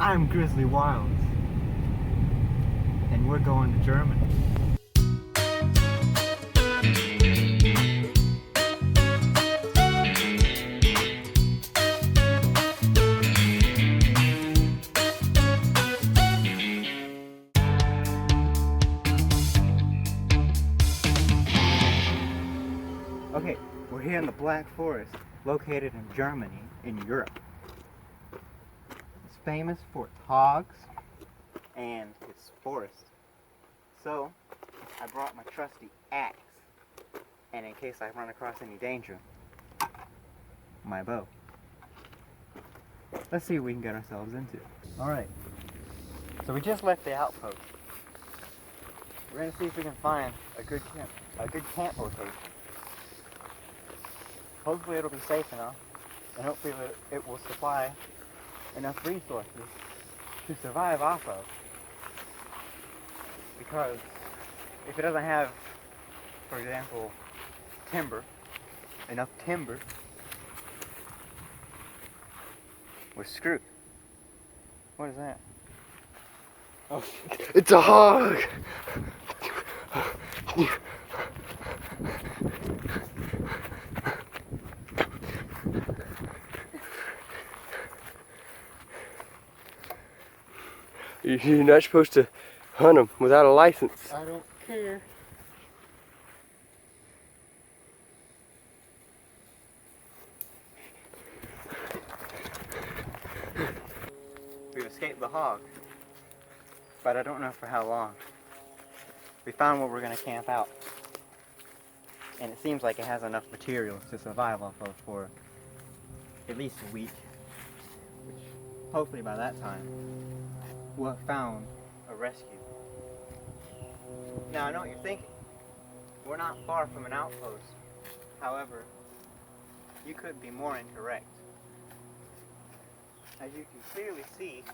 I'm Grizzly Wilde, and we're going to Germany. Okay, we're here in the Black Forest, located in Germany, in Europe. It's famous for its hogs and its forest. So, I brought my trusty axe, and in case I run across any danger, my bow. Let's see what we can get ourselves into. Alright, so we just left the outpost. We're going to see if we can find a good camp location. Hopefully it'll be safe enough, and hopefully it will supply enough resources to survive off of. Because if it doesn't have, for example, enough timber, we're screwed. What is that? Oh, It's a hog! You're not supposed to hunt them without a license. I don't care. We've escaped the hog, but I don't know for how long. We found where we're going to camp out, and it seems like it has enough materials to survive off of for at least a week, which hopefully by that time we'll have found a rescue. Now I know what you're thinking. We're not far from an outpost. However, you could be more incorrect. As you can clearly see,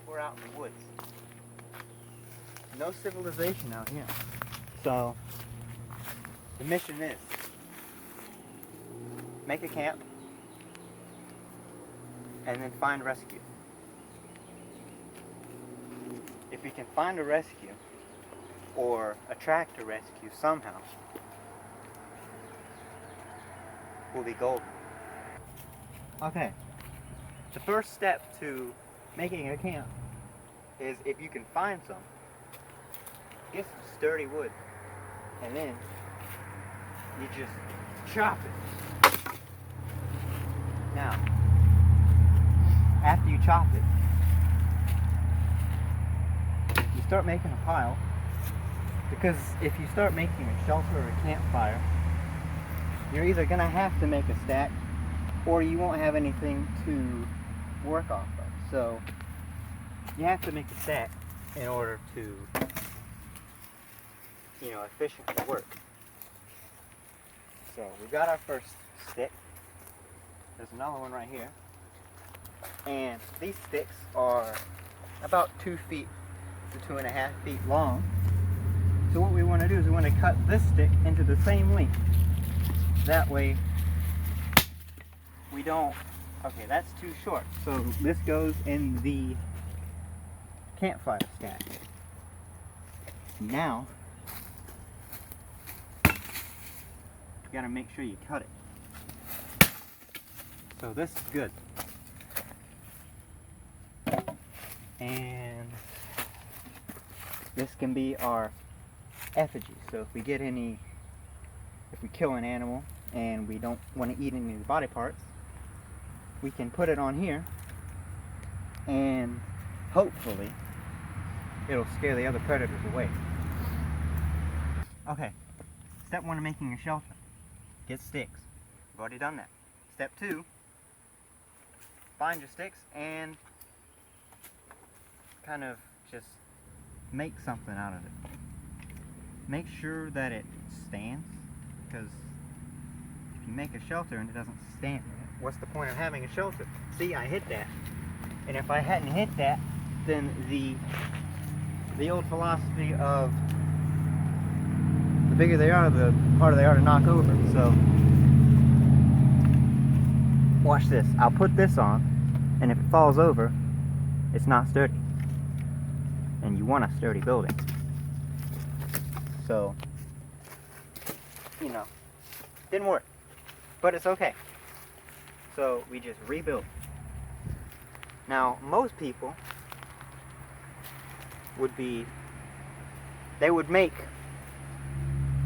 we're out in the woods. No civilization out here. So, the mission is make a camp and then find rescue. If we can find a rescue or attract a rescue somehow, we'll be golden. Okay, the first step to making a camp is, if you can find some, get some sturdy wood, and then you just chop it. Now, after you chop it, you start making a pile, because if you start making a shelter or a campfire, you're either going to have to make a stack, or you won't have anything to work off of. So you have to make a stack in order to, efficiently work. So we've got our first stick. There's another one right here. And these sticks are about 2 feet to 2.5 feet long. So what we want to do is we want to cut this stick into the same length. That way we don't, okay, that's too short. So this goes in the campfire stack. Now, you gotta make sure you cut it. So this is good. And this can be our effigy. So if we kill an animal and we don't want to eat any of the body parts, we can put it on here, and hopefully it'll scare the other predators away. Okay, step 1 of making a shelter. Get sticks. We've already done that. Step 2, find your sticks and kind of just make something out of it. Make sure that it stands, because if you make a shelter and it doesn't stand, what's the point of having a shelter? See, I hit that. And if I hadn't hit that, then the old philosophy of the bigger they are, the harder they are to knock over. So watch this. I'll put this on, and if it falls over, it's not sturdy. And you want a sturdy building. So, you know, didn't work. But it's okay. So we just rebuilt. Now, most people they would make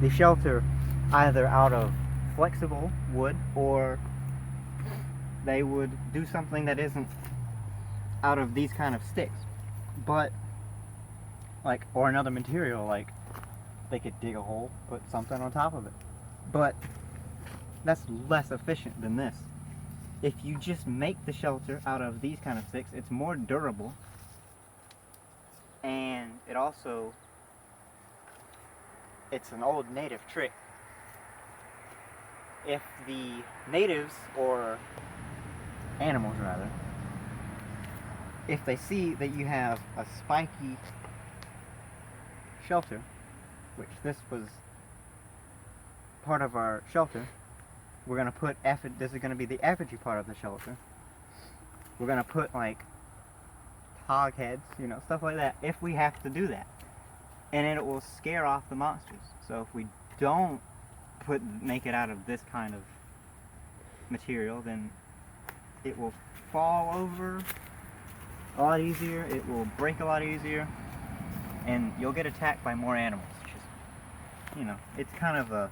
the shelter either out of flexible wood, or they would do something that isn't out of these kind of sticks. But, like, or another material, like, they could dig a hole, put something on top of it. But that's less efficient than this. If you just make the shelter out of these kind of sticks, it's more durable, and it also, it's an old native trick. If the natives, or animals rather, if they see that you have a spiky shelter, which this was part of our shelter, we're going to put this is going to be the effigy part of the shelter. We're going to put like hog heads, you know, stuff like that, if we have to do that. And it will scare off the monsters. So if we don't make it out of this kind of material, then it will fall over a lot easier, it will break a lot easier, and you'll get attacked by more animals. Just, you know, it's kind of a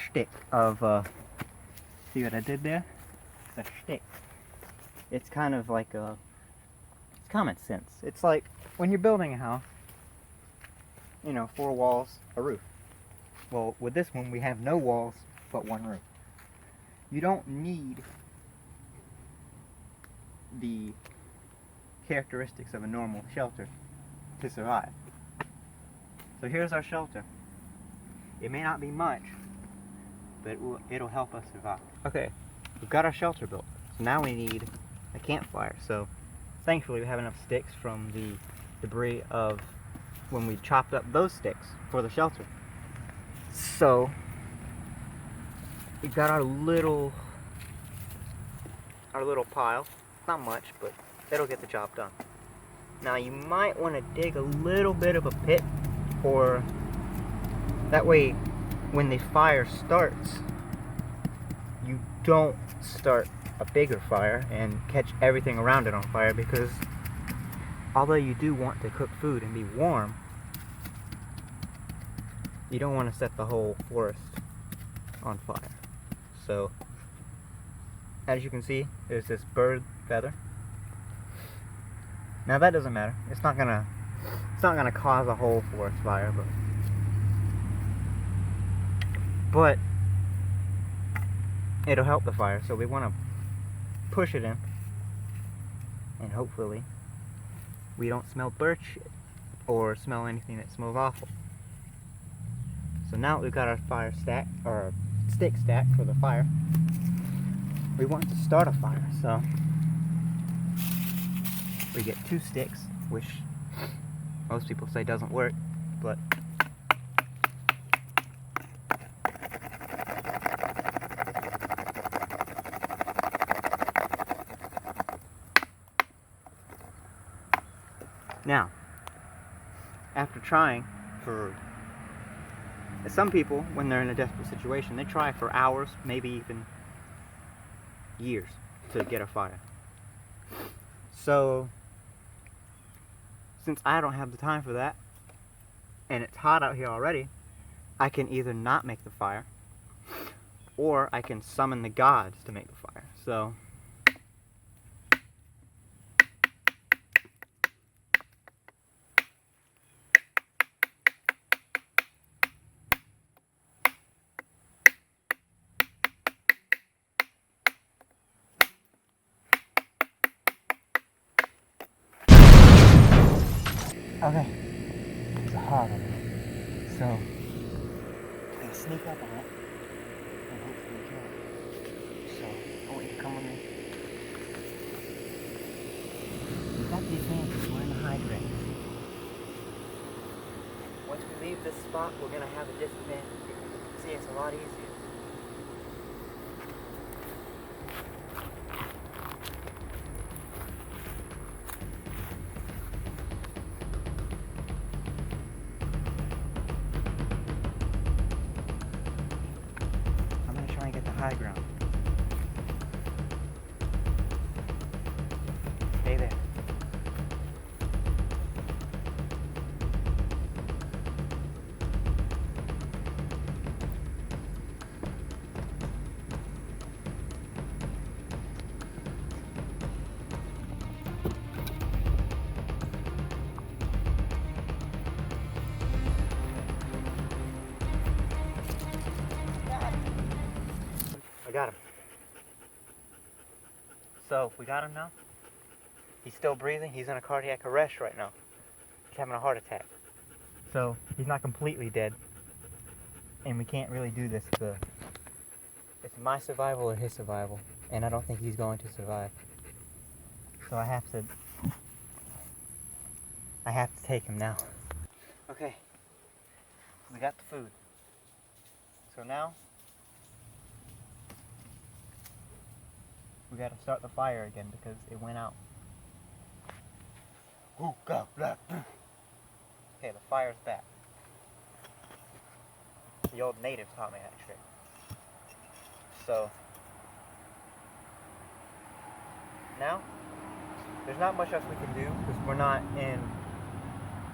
shtick of see what I did there? It's a shtick. It's kind of like it's common sense. It's like when you're building a house, you know, 4 walls, a roof. Well, with this one we have no walls but one roof. You don't need the characteristics of a normal shelter to survive. So here's our shelter. It may not be much, but it'll help us survive. Okay, we've got our shelter built. So now we need a campfire. So thankfully we have enough sticks from the debris of when we chopped up those sticks for the shelter. So we've got our little pile. Not much, but it'll get the job done. Now you might want to dig a little bit of a pit, or that way when the fire starts, you don't start a bigger fire and catch everything around it on fire, because although you do want to cook food and be warm, you don't want to set the whole forest on fire. So as you can see, there's this bird feather. Now that doesn't matter. It's not gonna cause a whole forest fire, but it'll help the fire. So we want to push it in, and hopefully we don't smell birch or smell anything that smells awful. So now that we've got our fire stack, or our stick stack for the fire, we want to start a fire. So we get 2 sticks, which most people say doesn't work, but now, after trying for, some people, when they're in a desperate situation, they try for hours, maybe even years, to get a fire. So since I don't have the time for that, and it's hot out here already, I can either not make the fire, or I can summon the gods to make the fire. So okay, there's a hog over there. So I'm gonna sneak up on it and hopefully kill it. So I want you to come with me. We've got the advantage, we're in the high grass. Once we leave this spot, we're gonna have a disadvantage. See, it's a lot easier. get the high ground. Stay there. I got him. So, we got him now. He's still breathing. He's in a cardiac arrest right now. He's having a heart attack. So, he's not completely dead. And we can't really do this to... It's my survival or his survival. And I don't think he's going to survive. So I have to take him now. Okay. We got the food. So now... we gotta start the fire again because it went out. Okay, the fire's back. The old natives taught me that trick. So, now, there's not much else we can do because we're not in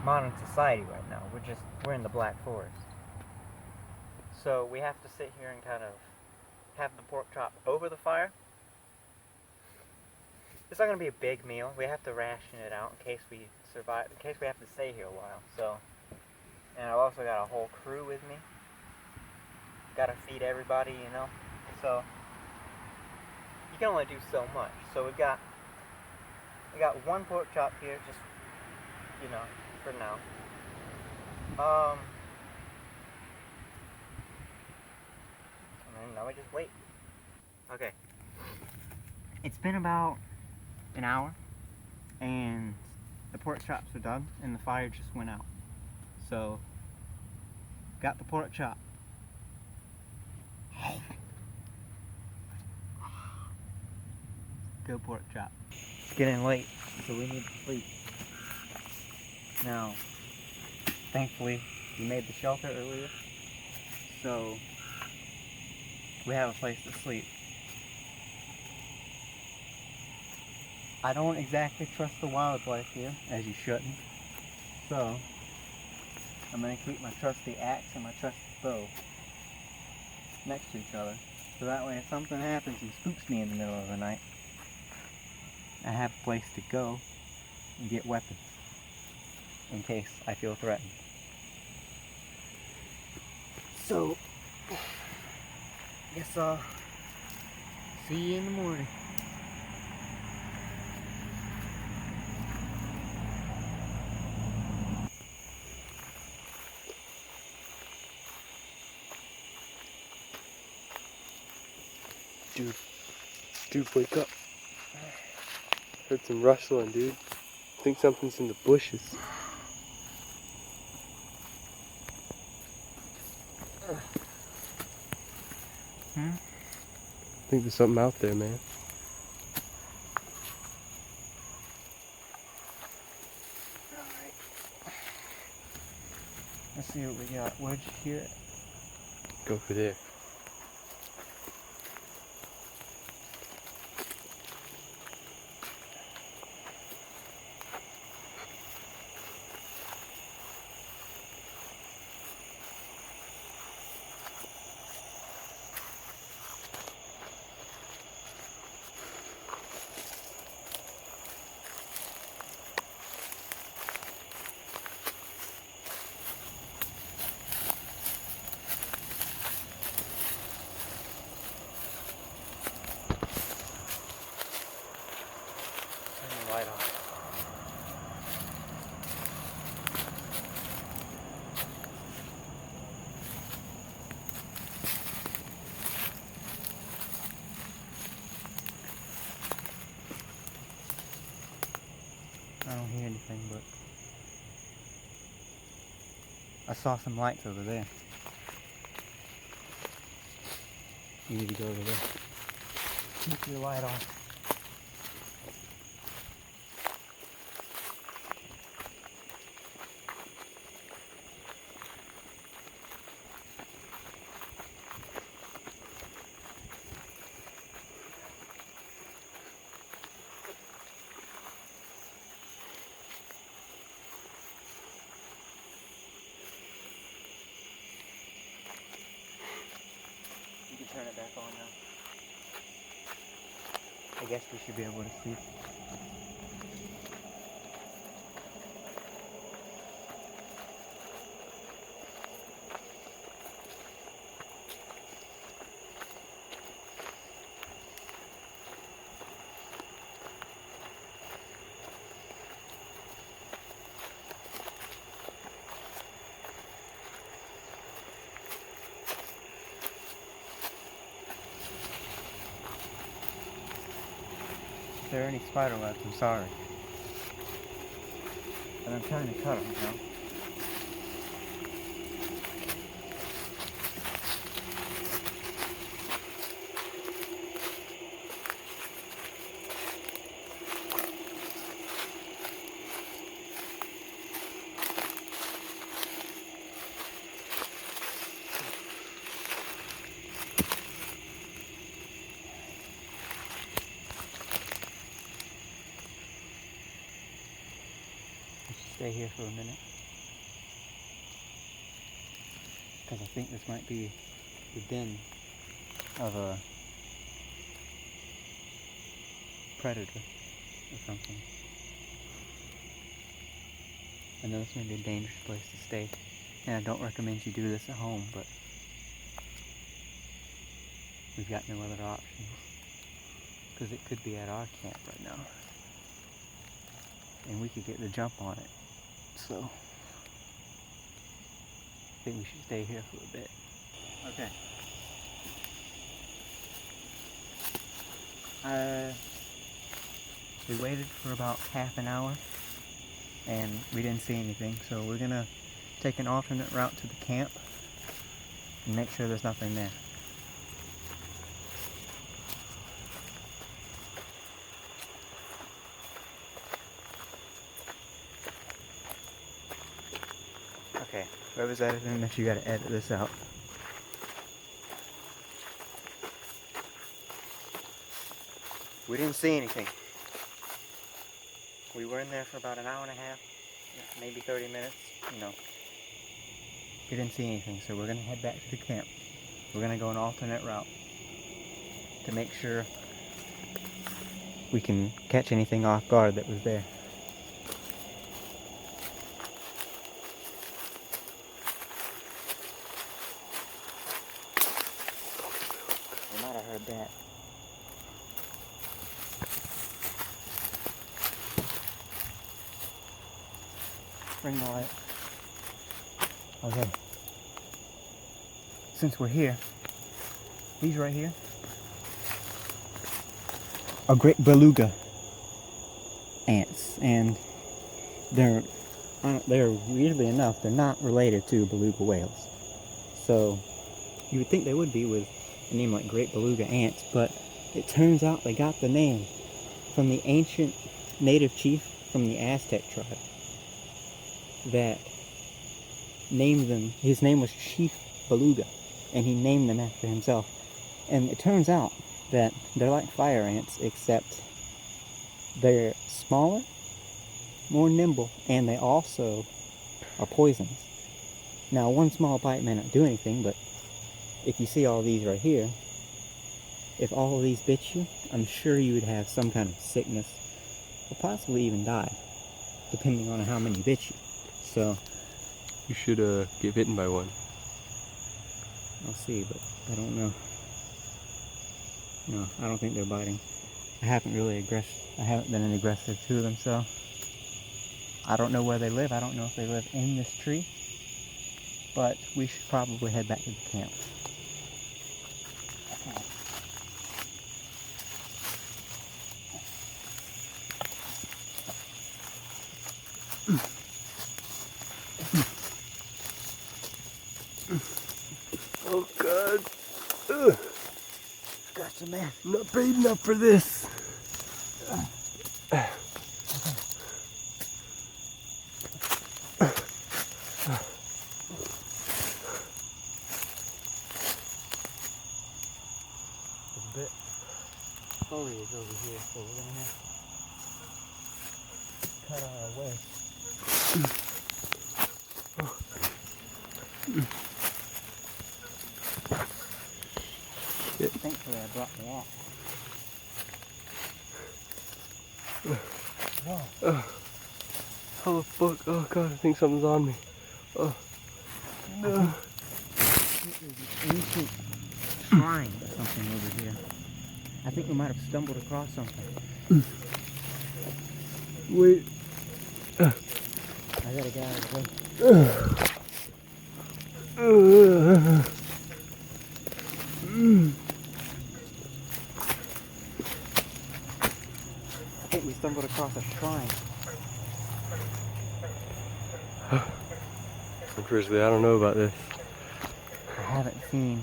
modern society right now. We're in the Black Forest. So we have to sit here and kind of have the pork chop over the fire. It's not going to be a big meal. We have to ration it out in case we survive, in case we have to stay here a while. So, and I've also got a whole crew with me. Got to feed everybody, you know. So, you can only do so much. So we got one pork chop here, just, you know, for now. And now we just wait. Okay. It's been about an hour, and the pork chops are done, and the fire just went out. So, got the pork chop. Good pork chop. It's getting late, so we need to sleep. Now, thankfully, we made the shelter earlier, so we have a place to sleep. I don't exactly trust the wildlife here, as you shouldn't. So, I'm going to keep my trusty axe and my trusty bow next to each other. So that way if something happens and spooks me in the middle of the night, I have a place to go and get weapons in case I feel threatened. So, I guess I'll see you in the morning. Dude, wake up. Heard some rustling, dude. I think something's in the bushes. I think there's something out there, man. Alright. Let's see what we got. Where'd you hear it? Go for there. Light on. I don't hear anything, but I saw some lights over there. You need to go over there. Keep your light on. turn it back on now. I guess we should be able to see. If there are any spider webs, I'm sorry. And I'm trying to cut them, you know? Stay here for a minute, because I think this might be the den of a predator or something. I know this may be a dangerous place to stay, and I don't recommend you do this at home, but we've got no other options, because it could be at our camp right now, and we could get the jump on it. So, I think we should stay here for a bit. Okay. We waited for about half an hour and we didn't see anything, so we're gonna take an alternate route to the camp and make sure there's nothing there. Okay, whoever's editing this, you gotta edit this out. We didn't see anything. We were in there for about an hour and a half, maybe 30 minutes, you know. We didn't see anything, so we're gonna head back to the camp. We're gonna go an alternate route to make sure we can catch anything off guard that was there. We might have heard that. Bring the light. Okay. Since we're here, these right here are great beluga ants, and they're weirdly enough, they're not related to beluga whales. So you would think they would be with a name like great beluga ants, but it turns out they got the name from the ancient native chief from the Aztec tribe that named them. His name was Chief Beluga, and he named them after himself. And it turns out that they're like fire ants, except they're smaller, more nimble, and they also are poisonous. Now, one small bite may not do anything, but if you see all these right here, if all of these bit you, I'm sure you would have some kind of sickness, or possibly even die, depending on how many bit you. So You should get bitten by one. I'll see, but I don't know. No, I don't think they're biting. I haven't been aggressive to them, so I don't know where they live. I don't know if they live in this tree, but we should probably head back to the camp. Oh God! Ugh. Gotcha, man. I'm not brave enough for this. There's a bit of foliage over here, so we're gonna have to cut our way. shit. Thankfully I brought the axe. Whoa. Oh fuck, oh god, I think something's on me. Oh. No. Ancient shrine or something over here. I think we might have stumbled across something. Wait. I gotta get out of the way. I think we stumbled across a shrine. Grizzly, I don't know about this. I haven't seen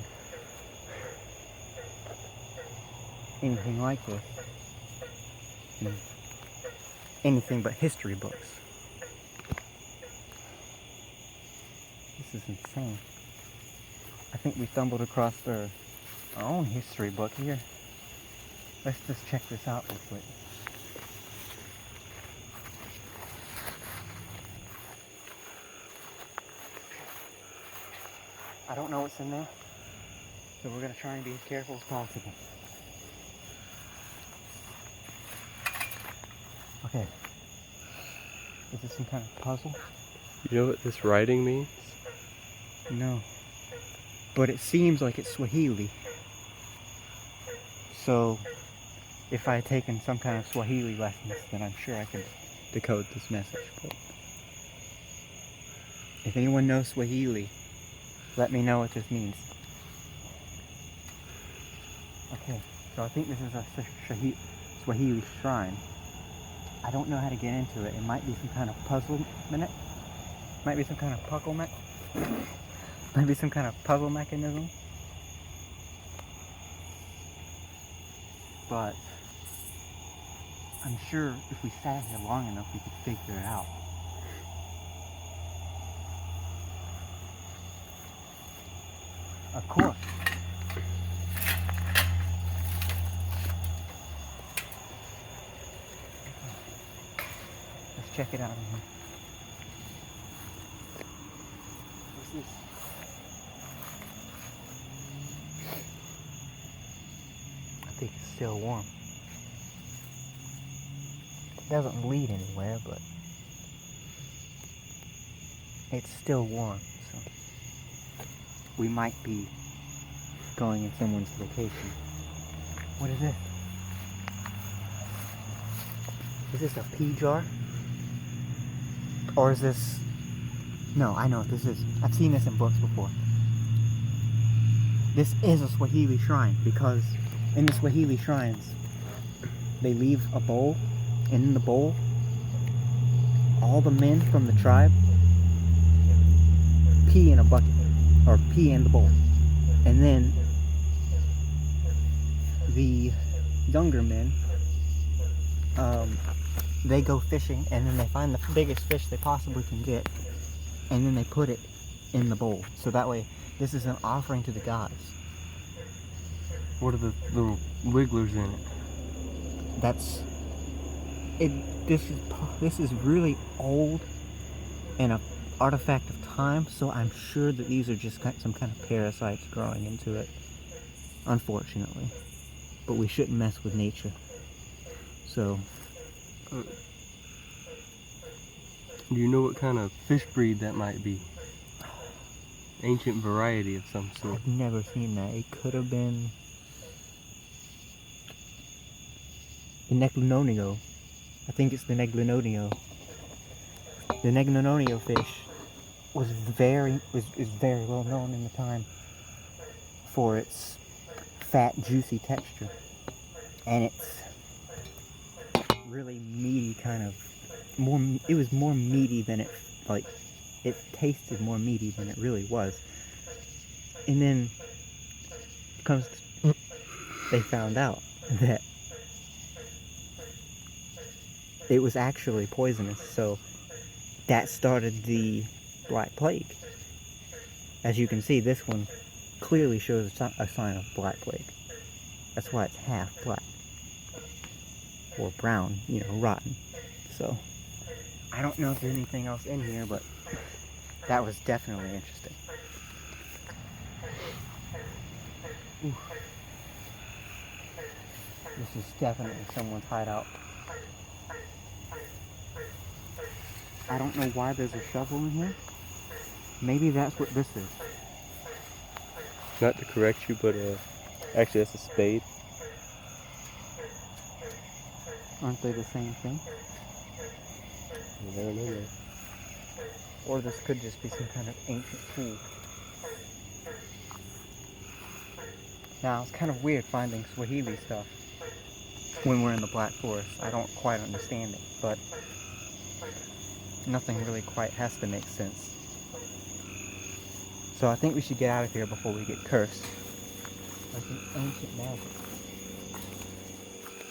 anything like this in anything but history books. This is insane. I think we stumbled across our own history book here. Let's just check this out real quick. I don't know what's in there, so we're going to try and be as careful as possible. Okay. Is this some kind of puzzle? You know what this writing means? No. But it seems like it's Swahili. So, if I had taken some kind of Swahili lessons, then I'm sure I could decode this message. But if anyone knows Swahili, let me know what this means. Okay, so I think this is a Swahili shrine. I don't know how to get into it. It might be some kind of puzzle minute. Might be some kind of puzzle Might be some kind of puzzle mechanism. But I'm sure if we sat here long enough, we could figure it out. Of course. Let's check it out in here. What's this? I think it's still warm. It doesn't lead anywhere, but it's still warm, so we might be going in someone's location. What is this? Is this a pea jar? Or is this... No, I know what this is. I've seen this in books before. This is a Swahili shrine, because in the Swahili shrines, they leave a bowl, and in the bowl, all the men from the tribe pee in a bucket, or pee in the bowl. And then the younger men, they go fishing, and then they find the biggest fish they possibly can get, and then they put it in the bowl. So that way, this is an offering to the gods. What are the little wigglers in it? That's it. This is really old and an artifact of time. So I'm sure that these are just some kind of parasites growing into it. Unfortunately, but we shouldn't mess with nature. So. Do you know what kind of fish breed that might be? Ancient variety of some sort. I've never seen that. It could have been the Neglononio. I think it's the Neglononio. The Neglononio fish is very well known in the time for its fat, juicy texture, and it's really meaty, kind of more. It was more meaty than it It tasted more meaty than it really was. And then they found out that it was actually poisonous, so that started the Black Plague. As you can see, this one clearly shows a sign of Black Plague. That's why it's half black. Or brown, rotten. So, I don't know if there's anything else in here, but that was definitely interesting. Ooh. This is definitely someone's hideout. I don't know why there's a shovel in here. Maybe that's what this is. Not to correct you, but actually that's a spade. Aren't they the same thing? You never know, man. Or this could just be some kind of ancient tool. Now, it's kind of weird finding Swahili stuff when we're in the Black Forest. I don't quite understand it, but nothing really quite has to make sense. So I think we should get out of here before we get cursed. Like an ancient magic.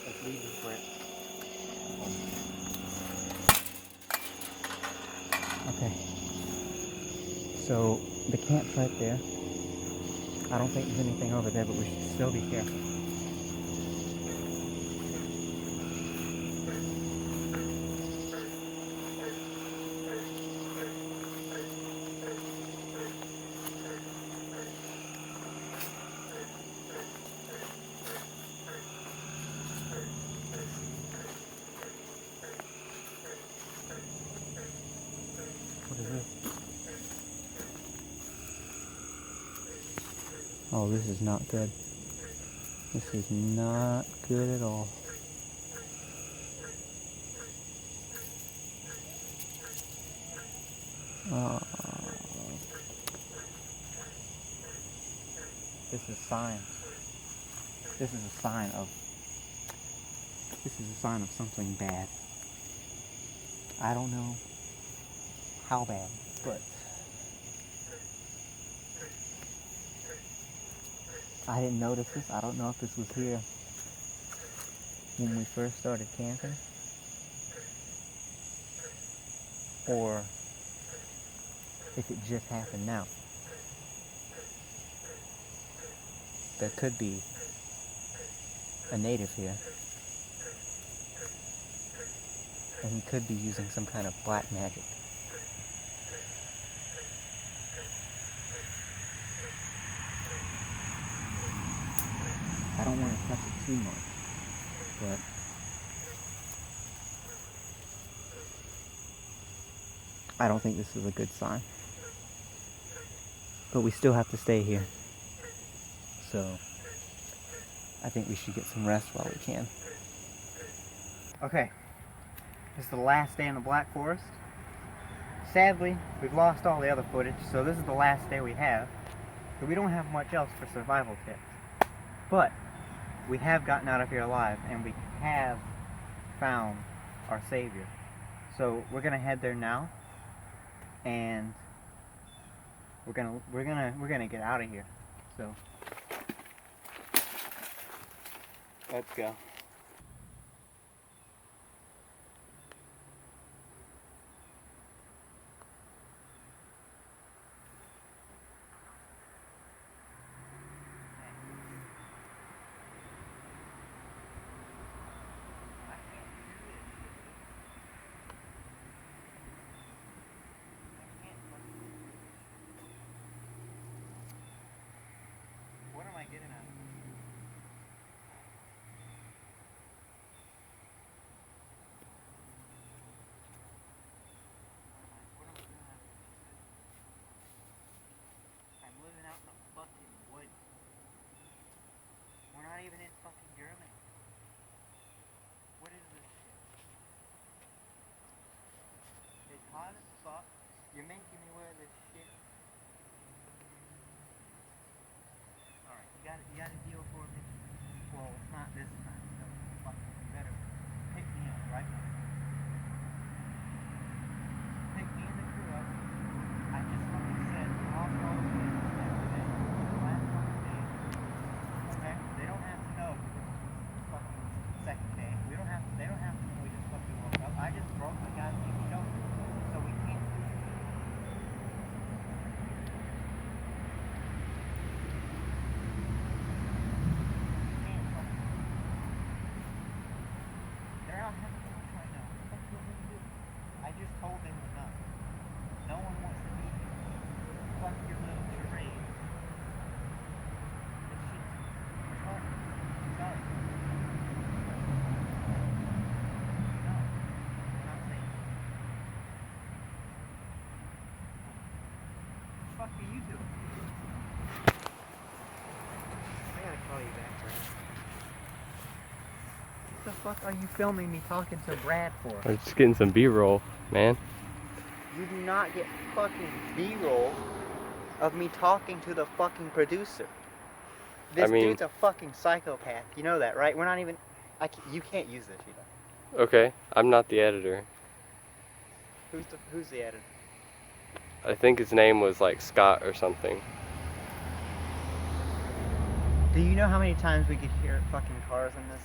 Let's leave this where Okay. So the camp's right there. I don't think there's anything over there, but we should still be careful. What is this? Oh, this is not good. This is not good at all. This is sign. This is a sign of. This is a sign of something bad. I don't know how bad, but I didn't notice this. I don't know if this was here when we first started camping, or if it just happened now. There could be a native here, and he could be using some kind of black magic. I don't want to touch it too much, but I don't think this is a good sign. But we still have to stay here. So I think we should get some rest while we can. Okay, this is the last day in the Black Forest. Sadly, we've lost all the other footage, so this is the last day we have. But we don't have much else for survival tips. But we have gotten out of here alive, and we have found our savior. So we're gonna head there now, and we're gonna get out of here. So let's go. What am I getting at? I'm living out in the fucking woods. We're not even in fucking Germany. What is this shit? It's hot as fuck. You're making me wear this shit. Alright, you gotta deal for me. Well, it's not this time, so fucking you better pick me up, right? Pick me and the crew up. I just fucking said we lost all the way yesterday. The last fucking day. Okay? They don't have to know this is fucking second day. They don't have to know we just fucking woke up. I just broke my goddamn shoulder. So we can't do it. the fuck are you filming me talking to Brad for? I'm just getting some B-roll, man. You do not get fucking B-roll of me talking to the fucking producer. This dude's a fucking psychopath. You know that, right? We're not even... you can't use this, you know. Okay, I'm not the editor. Who's the editor? I think his name was like Scott or something. Do you know how many times we could hear fucking cars in this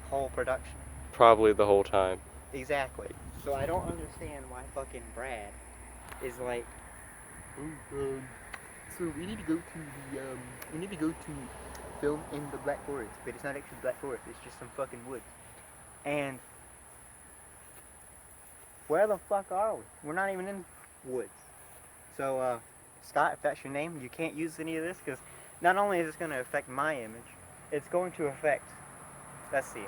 whole production? Probably the whole time. Exactly. So I don't understand why fucking Brad is like, so we need to go to film in the Black Forest, but it's not actually Black Forest, it's just some fucking woods. And where the fuck are we? We're not even in woods. So, Scott, if that's your name, you can't use any of this, because not only is this going to affect my image, it's going to affect, let's see,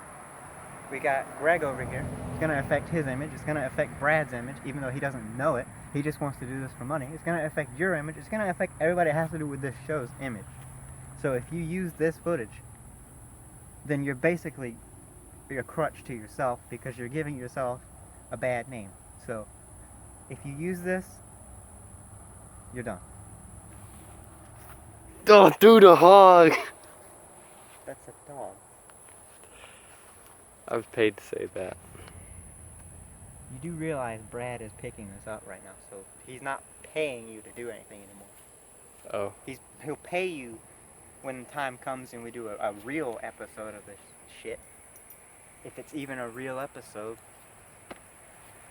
we got Greg over here. It's going to affect his image. It's going to affect Brad's image, even though he doesn't know it. He just wants to do this for money. It's going to affect your image. It's going to affect everybody that has to do with this show's image. So if you use this footage, then you're basically a crutch to yourself, because you're giving yourself a bad name. So if you use this, you're done. Don't do the hog! That's a dog. I was paid to say that. You do realize Brad is picking this up right now, so he's not paying you to do anything anymore. Oh. He'll pay you when the time comes and we do a real episode of this shit. If it's even a real episode.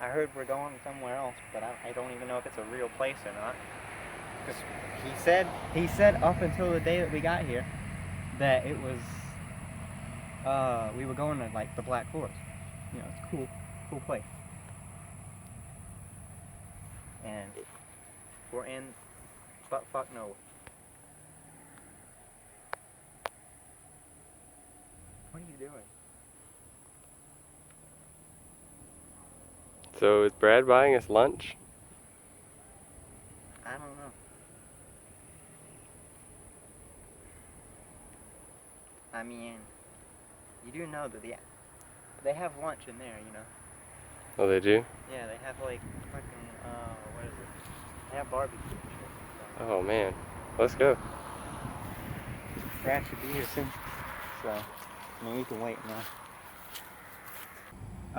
I heard we're going somewhere else, but I don't even know if it's a real place or not. Because he said up until the day that we got here that it was we were going to like the Black Forest. You know, it's a cool place. And we're in butt fuck nowhere. What are you doing? So is Brad buying us lunch? I don't know. I mean, you do know that they have lunch in there, you know. Oh, they do? Yeah, they have like fucking, what is it? They have barbecue and shit. Oh man, let's go. Brad should be here soon. So, I mean, we can wait now.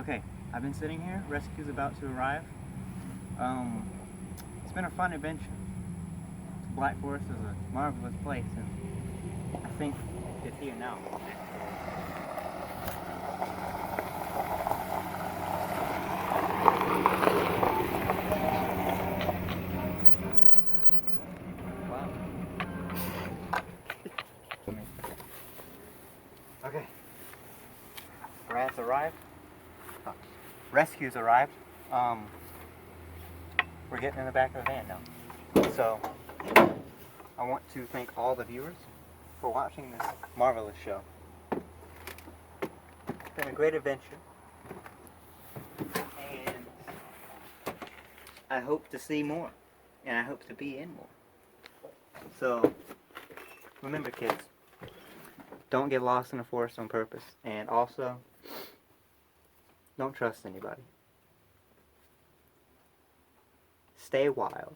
Okay, I've been sitting here. Rescue's about to arrive. It's been a fun adventure. Black Forest is a marvelous place, and I think it's here now. Wow. Okay. Brad's arrived. Rescue's arrived. We're getting in the back of the van now. So, I want to thank all the viewers for watching this marvelous show. It's been a great adventure. And I hope to see more. And I hope to be in more. So, remember kids, don't get lost in the forest on purpose. And also, don't trust anybody. Stay wild.